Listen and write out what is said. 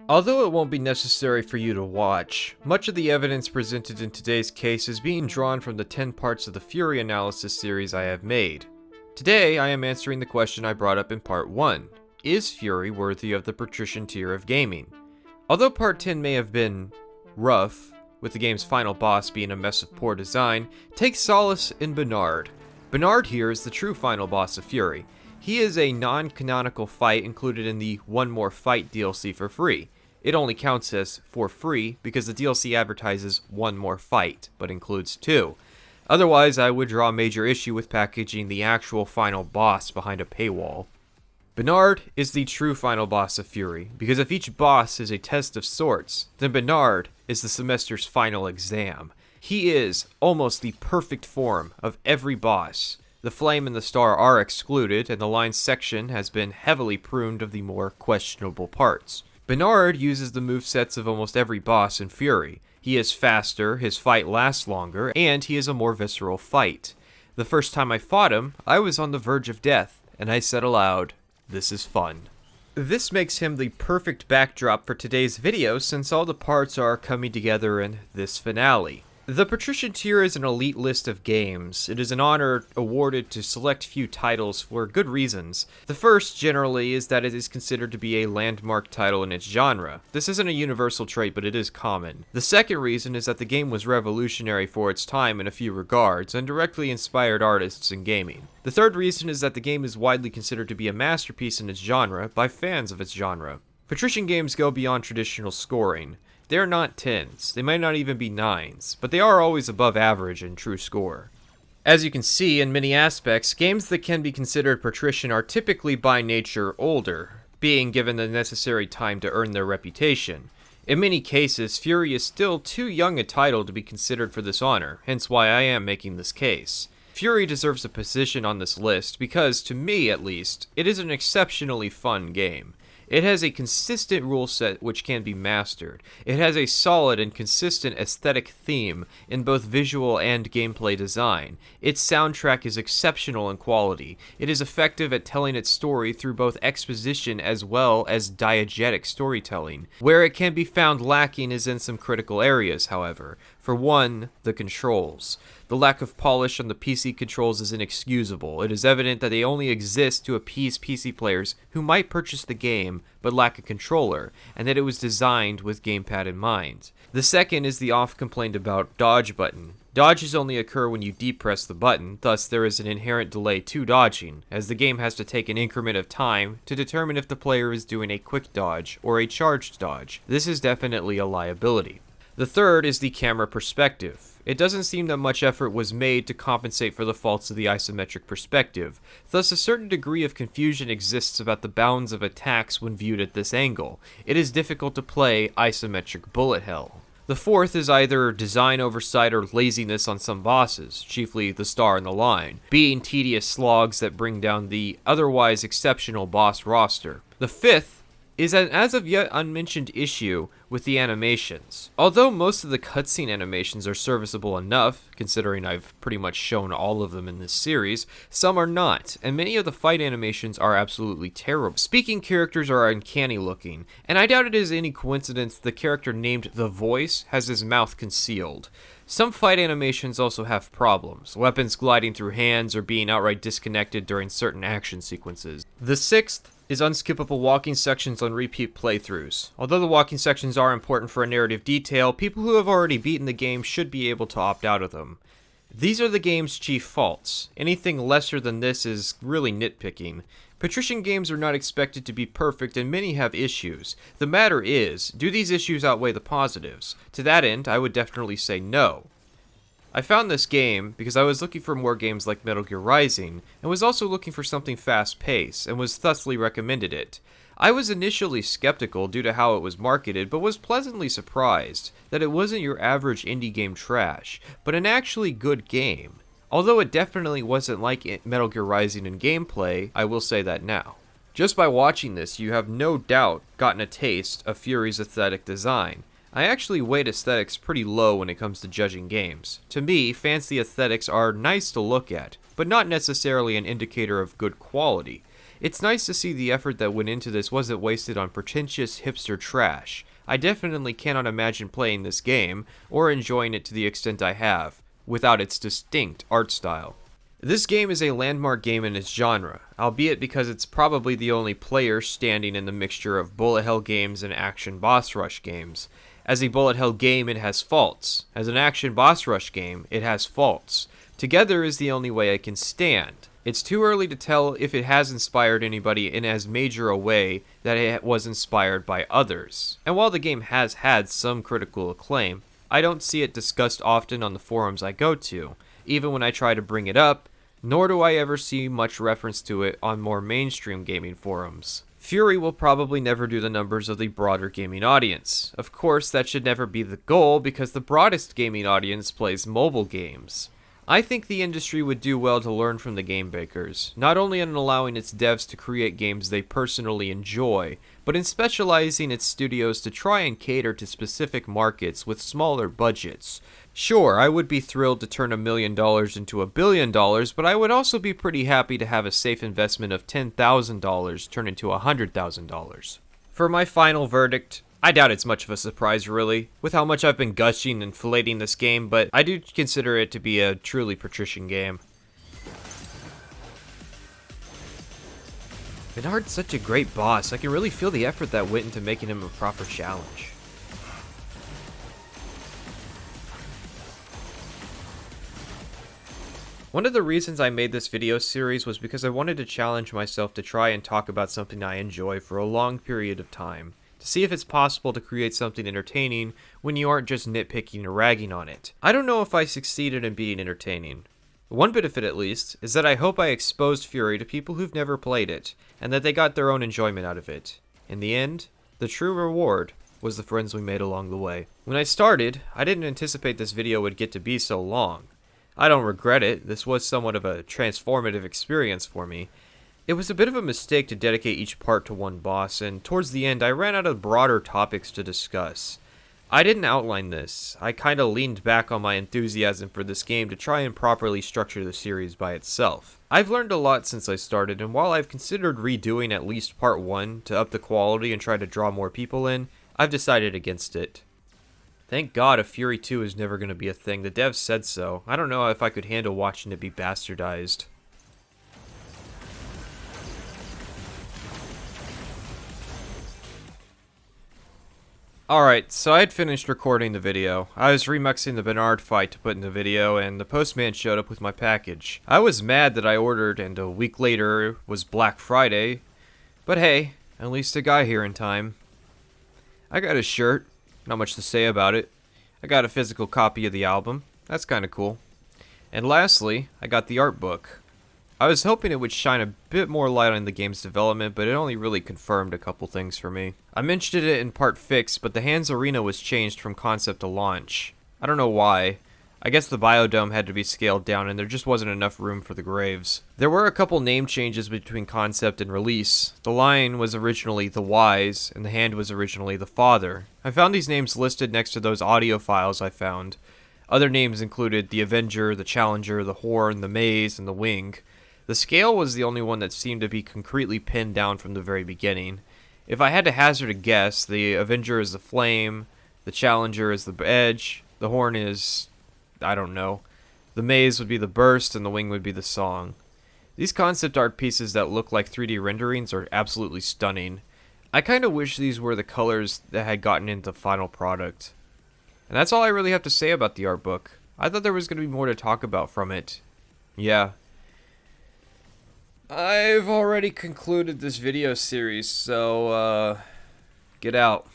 Although it won't be necessary for you to watch, much of the evidence presented in today's case is being drawn from the 10 parts of the Furi analysis series I have made. Today, I am answering the question I brought up in part 1. Is Furi worthy of the Patrician-tier of gaming? Although part 10 may have been rough, with the game's final boss being a mess of poor design, take solace in Bernard. Bernard here is the true final boss of Furi. He is a non-canonical fight included in the One More Fight DLC for free. It only counts as for free because the DLC advertises one more fight, but includes 2. Otherwise, I would draw a major issue with packaging the actual final boss behind a paywall. Bernard is the true final boss of Furi, because if each boss is a test of sorts, then Bernard is the semester's final exam. He is almost the perfect form of every boss. The flame and the star are excluded, and the line section has been heavily pruned of the more questionable parts. Bernard uses the movesets of almost every boss in Furi. He is faster, his fight lasts longer, and he is a more visceral fight. The first time I fought him, I was on the verge of death, and I said aloud, "This is fun." This makes him the perfect backdrop for today's video since all the parts are coming together in this finale. The Patrician-tier is an elite list of games. It is an honor awarded to select few titles for good reasons. The first, generally, is that it is considered to be a landmark title in its genre. This isn't a universal trait, but it is common. The second reason is that the game was revolutionary for its time in a few regards, and directly inspired artists in gaming. The third reason is that the game is widely considered to be a masterpiece in its genre by fans of its genre. Patrician games go beyond traditional scoring. They are not 10s, they might not even be 9s, but they are always above average in true score. As you can see, in many aspects, games that can be considered patrician are typically by nature older, being given the necessary time to earn their reputation. In many cases, Furi is still too young a title to be considered for this honor, hence why I am making this case. Furi deserves a position on this list because, to me at least, it is an exceptionally fun game. It has a consistent rule set which can be mastered. It has a solid and consistent aesthetic theme in both visual and gameplay design. Its soundtrack is exceptional in quality. It is effective at telling its story through both exposition as well as diegetic storytelling. Where it can be found lacking is in some critical areas, however. For one, the controls. The lack of polish on the PC controls is inexcusable. It is evident that they only exist to appease PC players who might purchase the game but lack a controller, and that it was designed with gamepad in mind. The second is the oft-complained about dodge button. Dodges only occur when you depress the button, thus there is an inherent delay to dodging, as the game has to take an increment of time to determine if the player is doing a quick dodge or a charged dodge. This is definitely a liability. The third is the camera perspective. It doesn't seem that much effort was made to compensate for the faults of the isometric perspective, thus a certain degree of confusion exists about the bounds of attacks when viewed at this angle. It is difficult to play isometric bullet hell. The fourth is either design oversight or laziness on some bosses, chiefly the star and the line, being tedious slogs that bring down the otherwise exceptional boss roster. The fifth is an as of yet unmentioned issue with the animations. Although most of the cutscene animations are serviceable enough, considering I've pretty much shown all of them in this series, some are not, and many of the fight animations are absolutely terrible. Speaking characters are uncanny looking, and I doubt it is any coincidence the character named The Voice has his mouth concealed. Some fight animations also have problems, weapons gliding through hands or being outright disconnected during certain action sequences. The sixth is unskippable walking sections on repeat playthroughs. Although the walking sections are important for a narrative detail, people who have already beaten the game should be able to opt out of them. These are the game's chief faults. Anything lesser than this is really nitpicking. Patrician games are not expected to be perfect and many have issues. The matter is, do these issues outweigh the positives? To that end, I would definitely say no. I found this game because I was looking for more games like Metal Gear Rising, and was also looking for something fast-paced, and was thusly recommended it. I was initially skeptical due to how it was marketed, but was pleasantly surprised that it wasn't your average indie game trash, but an actually good game. Although it definitely wasn't like Metal Gear Rising in gameplay, I will say that now. Just by watching this, you have no doubt gotten a taste of Furi's aesthetic design. I actually weight aesthetics pretty low when it comes to judging games. To me, fancy aesthetics are nice to look at, but not necessarily an indicator of good quality. It's nice to see the effort that went into this wasn't wasted on pretentious hipster trash. I definitely cannot imagine playing this game, or enjoying it to the extent I have, without its distinct art style. This game is a landmark game in its genre, albeit because it's probably the only player standing in the mixture of bullet hell games and action boss rush games. As a bullet hell game, it has faults. As an action boss rush game, it has faults. Together is the only way it can stand. It's too early to tell if it has inspired anybody in as major a way that it was inspired by others. And while the game has had some critical acclaim, I don't see it discussed often on the forums I go to, even when I try to bring it up, nor do I ever see much reference to it on more mainstream gaming forums. Furi will probably never do the numbers of the broader gaming audience. Of course, that should never be the goal because the broadest gaming audience plays mobile games. I think the industry would do well to learn from the game makers, not only in allowing its devs to create games they personally enjoy, but in specializing its studios to try and cater to specific markets with smaller budgets. Sure, I would be thrilled to turn $1 million into $1 billion, but I would also be pretty happy to have a safe investment of $10,000 turn into $100,000. For my final verdict, I doubt it's much of a surprise really, with how much I've been gushing and filleting this game, but I do consider it to be a truly patrician game. Bernard's such a great boss, I can really feel the effort that went into making him a proper challenge. One of the reasons I made this video series was because I wanted to challenge myself to try and talk about something I enjoy for a long period of time, to see if it's possible to create something entertaining when you aren't just nitpicking or ragging on it. I don't know if I succeeded in being entertaining. One benefit at least is that I hope I exposed Furi to people who've never played it, and that they got their own enjoyment out of it. In the end, the true reward was the friends we made along the way. When I started, I didn't anticipate this video would get to be so long. I don't regret it, this was somewhat of a transformative experience for me. It was a bit of a mistake to dedicate each part to one boss, and towards the end I ran out of broader topics to discuss. I didn't outline this, I kinda leaned back on my enthusiasm for this game to try and properly structure the series by itself. I've learned a lot since I started, and while I've considered redoing at least part 1 to up the quality and try to draw more people in, I've decided against it. Thank God a Furi 2 is never going to be a thing. The devs said so. I don't know if I could handle watching it be bastardized. Alright, so I had finished recording the video. I was remixing the Bernard fight to put in the video, and the postman showed up with my package. I was mad that I ordered, and a week later was Black Friday. But hey, at least I got here in time. I got a shirt. Not much to say about it. I got a physical copy of the album. That's kinda cool. And lastly, I got the art book. I was hoping it would shine a bit more light on the game's development, but it only really confirmed a couple things for me. I mentioned it in part fix, but the Hands Arena was changed from concept to launch. I don't know why. I guess the biodome had to be scaled down and there just wasn't enough room for the graves. There were a couple name changes between concept and release. The Lion was originally the Wise, and the Hand was originally the Father. I found these names listed next to those audio files I found. Other names included the Avenger, the Challenger, the Horn, the Maze, and the Wing. The scale was the only one that seemed to be concretely pinned down from the very beginning. If I had to hazard a guess, the Avenger is the Flame, the Challenger is the Edge, the Horn is... I don't know. The Maze would be the Burst, and the Wing would be the Song. These concept art pieces that look like 3D renderings are absolutely stunning. I kinda wish these were the colors that had gotten into the final product. And that's all I really have to say about the art book. I thought there was gonna be more to talk about from it. Yeah. I've already concluded this video series, so, get out.